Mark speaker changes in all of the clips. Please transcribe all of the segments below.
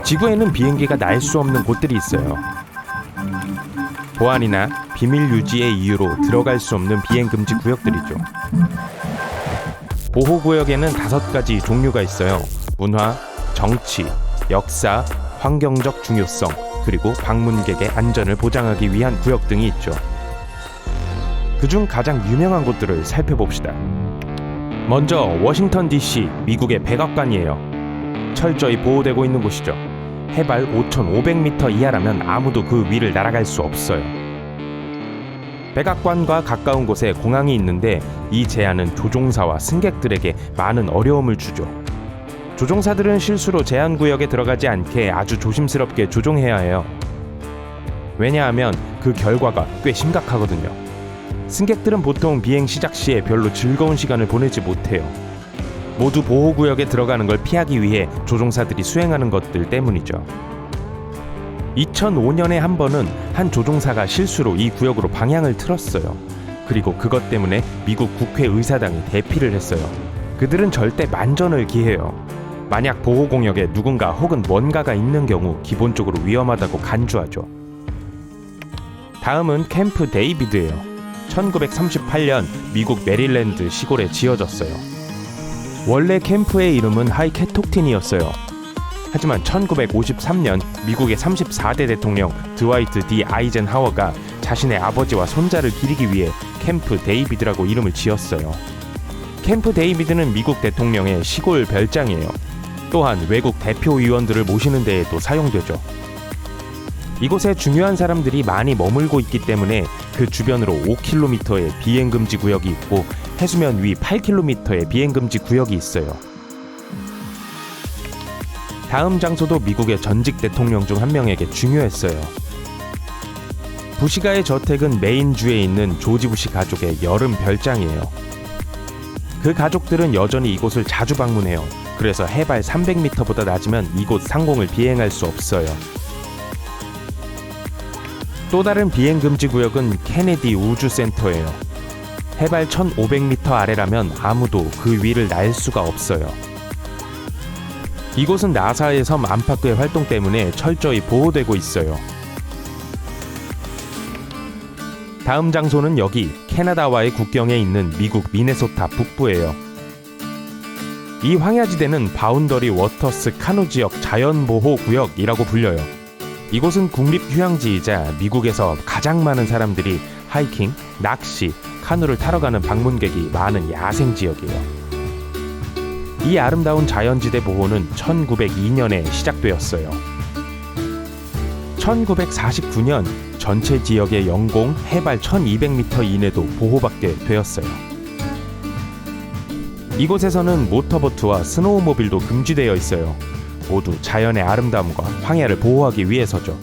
Speaker 1: 지구에는 비행기가 날 수 없는 곳들이 있어요. 보안이나 비밀 유지의 이유로 들어갈 수 없는 비행 금지 구역들이죠. 보호구역에는 5가지 종류가 있어요. 문화, 정치, 역사, 환경적 중요성, 그리고 방문객의 안전을 보장하기 위한 구역 등이 있죠. 그중 가장 유명한 곳들을 살펴봅시다. 먼저 워싱턴 DC, 미국의 백악관이에요. 철저히 보호되고 있는 곳이죠. 해발 5,500m 이하라면 아무도 그 위를 날아갈 수 없어요. 백악관과 가까운 곳에 공항이 있는데 이 제한은 조종사와 승객들에게 많은 어려움을 주죠. 조종사들은 실수로 제한구역에 들어가지 않게 아주 조심스럽게 조종해야 해요. 왜냐하면 그 결과가 꽤 심각하거든요. 승객들은 보통 비행 시작 시에 별로 즐거운 시간을 보내지 못해요. 모두 보호구역에 들어가는 걸 피하기 위해 조종사들이 수행하는 것들 때문이죠. 2005년에 한 번은 한 조종사가 실수로 이 구역으로 방향을 틀었어요. 그리고 그것 때문에 미국 국회의사당이 대피를 했어요. 그들은 절대 만전을 기해요. 만약 보호공역에 누군가 혹은 뭔가가 있는 경우 기본적으로 위험하다고 간주하죠. 다음은 캠프 데이비드예요. 1938년 미국 메릴랜드 시골에 지어졌어요. 원래 캠프의 이름은 하이캐톡틴이었어요. 하지만 1953년 미국의 34대 대통령 드와이트 D 아이젠하워가 자신의 아버지와 손자를 기리기 위해 캠프 데이비드라고 이름을 지었어요. 캠프 데이비드는 미국 대통령의 시골 별장이에요. 또한 외국 대표의원들을 모시는 데에도 사용되죠. 이곳에 중요한 사람들이 많이 머물고 있기 때문에 그 주변으로 5km의 비행금지 구역이 있고 해수면 위 8km의 비행금지 구역이 있어요. 다음 장소도 미국의 전직 대통령 중 한 명에게 중요했어요. 부시가의 저택은 메인주에 있는 조지 부시 가족의 여름 별장이에요. 그 가족들은 여전히 이곳을 자주 방문해요. 그래서 해발 300m보다 낮으면 이곳 상공을 비행할 수 없어요. 또 다른 비행금지 구역은 케네디 우주센터예요. 해발 1500m 아래라면 아무도 그 위를 날 수가 없어요. 이곳은 나사의 섬 안팎의 활동 때문에 철저히 보호되고 있어요. 다음 장소는 여기 캐나다와의 국경에 있는 미국 미네소타 북부예요. 이 황야지대는 바운더리 워터스 카누 지역 자연보호구역이라고 불려요. 이곳은 국립휴양지이자 미국에서 가장 많은 사람들이 하이킹, 낚시, 카누를 타러 가는 방문객이 많은 야생지역이에요. 이 아름다운 자연지대 보호는 1902년에 시작되었어요. 1949년 전체 지역의 영공 해발 1200m 이내도 보호받게 되었어요. 이곳에서는 모터보트와 스노우모빌도 금지되어 있어요. 모두 자연의 아름다움과 황야를 보호하기 위해서죠.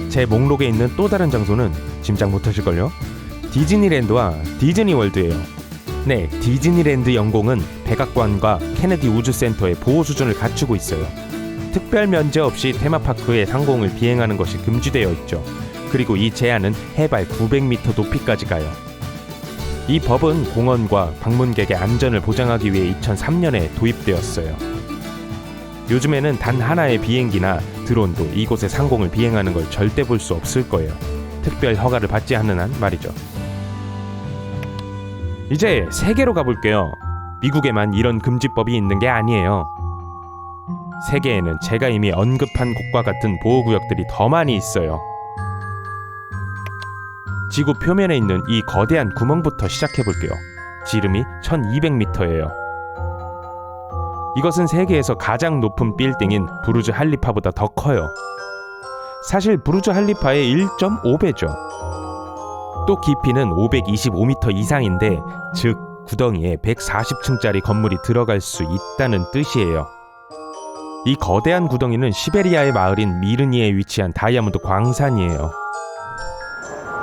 Speaker 1: 제 목록에 있는 또 다른 장소는 짐작 못하실걸요? 디즈니랜드와 디즈니월드예요. 네, 디즈니랜드 영공은 백악관과 케네디 우주센터의 보호 수준을 갖추고 있어요. 특별 면제 없이 테마파크의 상공을 비행하는 것이 금지되어 있죠. 그리고 이 제한은 해발 900m 높이까지 가요. 이 법은 공원과 방문객의 안전을 보장하기 위해 2003년에 도입되었어요. 요즘에는 단 하나의 비행기나 드론도 이곳의 상공을 비행하는 걸 절대 볼 수 없을 거예요. 특별 허가를 받지 않는 한 말이죠. 이제 세계로 가볼게요. 미국에만 이런 금지법이 있는 게 아니에요. 세계에는 제가 이미 언급한 곳과 같은 보호구역들이 더 많이 있어요. 지구 표면에 있는 이 거대한 구멍부터 시작해볼게요. 지름이 1200m예요. 이것은 세계에서 가장 높은 빌딩인 부르즈 할리파보다 더 커요. 사실 부르즈 할리파의 1.5배죠. 또 깊이는 525m 이상인데, 즉 구덩이에 140층짜리 건물이 들어갈 수 있다는 뜻이에요. 이 거대한 구덩이는 시베리아의 마을인 미르니에 위치한 다이아몬드 광산이에요.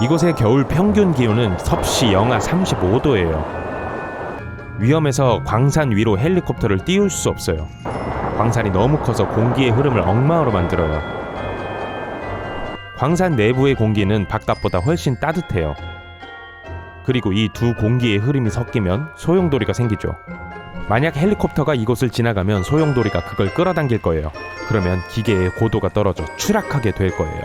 Speaker 1: 이곳의 겨울 평균 기온은 섭씨 영하 35도예요. 위험해서 광산 위로 헬리콥터를 띄울 수 없어요. 광산이 너무 커서 공기의 흐름을 엉망으로 만들어요. 광산 내부의 공기는 바깥보다 훨씬 따뜻해요. 그리고 이 두 공기의 흐름이 섞이면 소용돌이가 생기죠. 만약 헬리콥터가 이곳을 지나가면 소용돌이가 그걸 끌어당길 거예요. 그러면 기계의 고도가 떨어져 추락하게 될 거예요.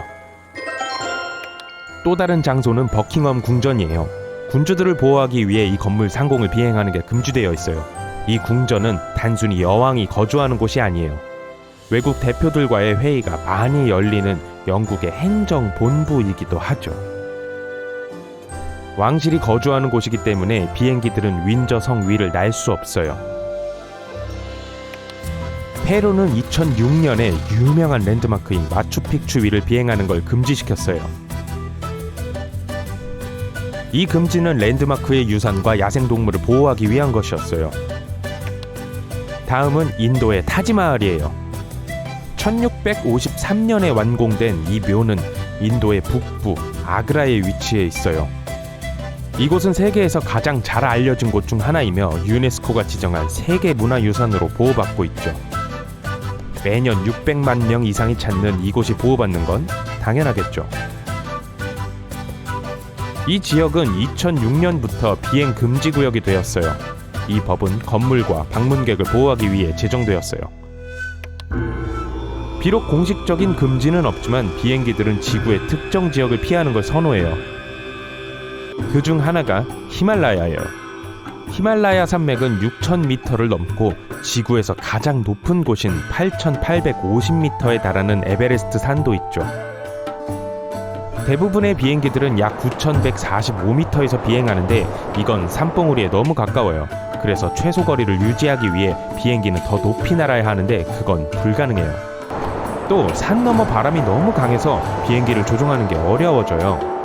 Speaker 1: 또 다른 장소는 버킹엄 궁전이에요. 군주들을 보호하기 위해 이 건물 상공을 비행하는 게 금지되어 있어요. 이 궁전은 단순히 여왕이 거주하는 곳이 아니에요. 외국 대표들과의 회의가 많이 열리는 영국의 행정본부이기도 하죠. 왕실이 거주하는 곳이기 때문에 비행기들은 윈저 성 위를 날 수 없어요. 페루는 2006년에 유명한 랜드마크인 마추픽추 위를 비행하는 걸 금지시켰어요. 이 금지는 랜드마크의 유산과 야생동물을 보호하기 위한 것이었어요. 다음은 인도의 타지마할이에요. 1653년에 완공된 이 묘는 인도의 북부 아그라에 위치해 있어요. 이곳은 세계에서 가장 잘 알려진 곳 중 하나이며 유네스코가 지정한 세계문화유산으로 보호받고 있죠. 매년 600만 명 이상이 찾는 이곳이 보호받는 건 당연하겠죠. 이 지역은 2006년부터 비행 금지 구역이 되었어요. 이 법은 건물과 방문객을 보호하기 위해 제정되었어요. 비록 공식적인 금지는 없지만 비행기들은 지구의 특정 지역을 피하는 걸 선호해요. 그 중 하나가 히말라야예요. 히말라야 산맥은 6,000m를 넘고 지구에서 가장 높은 곳인 8,850m에 달하는 에베레스트 산도 있죠. 대부분의 비행기들은 약 9,145m에서 비행하는데 이건 산봉우리에 너무 가까워요. 그래서 최소 거리를 유지하기 위해 비행기는 더 높이 날아야 하는데 그건 불가능해요. 또 산 너머 바람이 너무 강해서 비행기를 조종하는 게 어려워져요.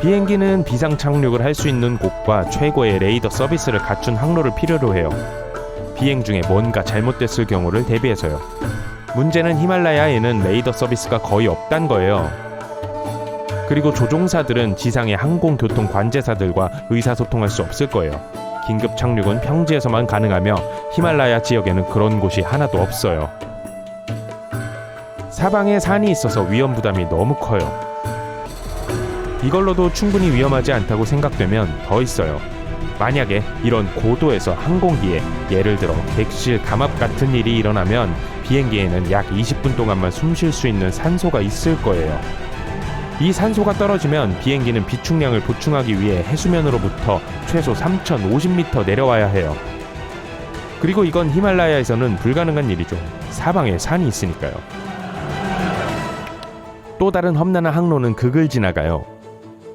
Speaker 1: 비행기는 비상 착륙을 할 수 있는 곳과 최고의 레이더 서비스를 갖춘 항로를 필요로 해요. 비행 중에 뭔가 잘못됐을 경우를 대비해서요. 문제는 히말라야에는 레이더 서비스가 거의 없단 거예요. 그리고 조종사들은 지상의 항공교통 관제사들과 의사소통할 수 없을 거예요. 긴급 착륙은 평지에서만 가능하며 히말라야 지역에는 그런 곳이 하나도 없어요. 사방에 산이 있어서 위험 부담이 너무 커요. 이걸로도 충분히 위험하지 않다고 생각되면 더 있어요. 만약에 이런 고도에서 항공기에 예를 들어 객실 감압 같은 일이 일어나면 비행기에는 약 20분 동안만 숨 쉴 수 있는 산소가 있을 거예요. 이 산소가 떨어지면 비행기는 비축량을 보충하기 위해 해수면으로부터 최소 3,050m 내려와야 해요. 그리고 이건 히말라야에서는 불가능한 일이죠. 사방에 산이 있으니까요. 또 다른 험난한 항로는 극을 지나가요.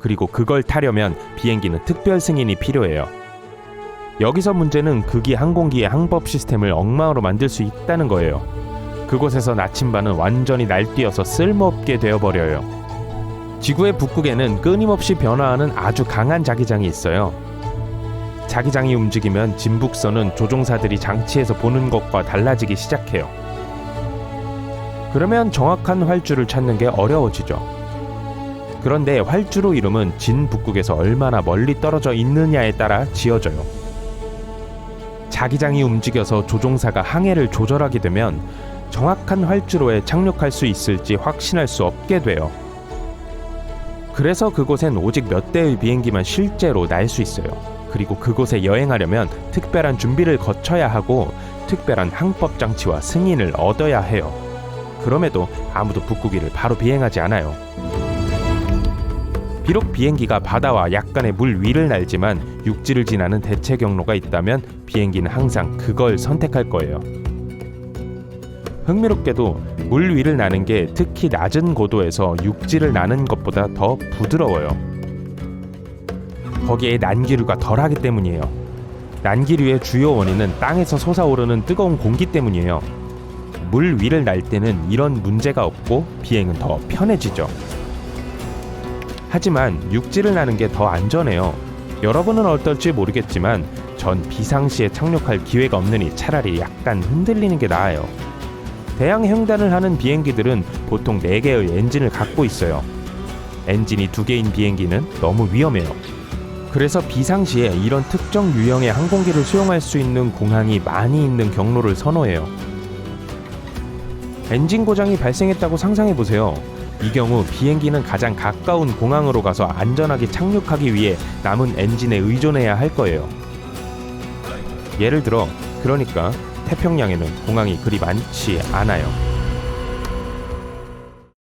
Speaker 1: 그리고 그걸 타려면 비행기는 특별 승인이 필요해요. 여기서 문제는 극이 항공기의 항법 시스템을 엉망으로 만들 수 있다는 거예요. 그곳에서 나침반은 완전히 날뛰어서 쓸모없게 되어버려요. 지구의 북극에는 끊임없이 변화하는 아주 강한 자기장이 있어요. 자기장이 움직이면 진북선은 조종사들이 장치에서 보는 것과 달라지기 시작해요. 그러면 정확한 활주를 찾는 게 어려워지죠. 그런데 활주로 이름은 진북극에서 얼마나 멀리 떨어져 있느냐에 따라 지어져요. 자기장이 움직여서 조종사가 항해를 조절하게 되면 정확한 활주로에 착륙할 수 있을지 확신할 수 없게 돼요. 그래서 그곳엔 오직 몇 대의 비행기만 실제로 날 수 있어요. 그리고 그곳에 여행하려면 특별한 준비를 거쳐야 하고 특별한 항법 장치와 승인을 얻어야 해요. 그럼에도 아무도 북극위를 바로 비행하지 않아요. 비록 비행기가 바다와 약간의 물 위를 날지만 육지를 지나는 대체 경로가 있다면 비행기는 항상 그걸 선택할 거예요. 흥미롭게도 물 위를 나는 게 특히 낮은 고도에서 육지를 나는 것보다 더 부드러워요. 거기에 난기류가 덜하기 때문이에요. 난기류의 주요 원인은 땅에서 솟아오르는 뜨거운 공기 때문이에요. 물 위를 날 때는 이런 문제가 없고 비행은 더 편해지죠. 하지만 육지를 나는 게 더 안전해요. 여러분은 어떨지 모르겠지만 전 비상시에 착륙할 기회가 없으니 차라리 약간 흔들리는 게 나아요. 대양 횡단을 하는 비행기들은 보통 4개의 엔진을 갖고 있어요. 엔진이 2개인 비행기는 너무 위험해요. 그래서 비상시에 이런 특정 유형의 항공기를 수용할 수 있는 공항이 많이 있는 경로를 선호해요. 엔진 고장이 발생했다고 상상해보세요. 이 경우 비행기는 가장 가까운 공항으로 가서 안전하게 착륙하기 위해 남은 엔진에 의존해야 할 거예요. 예를 들어 그러니까 태평양에는 공항이 그리 많지 않아요.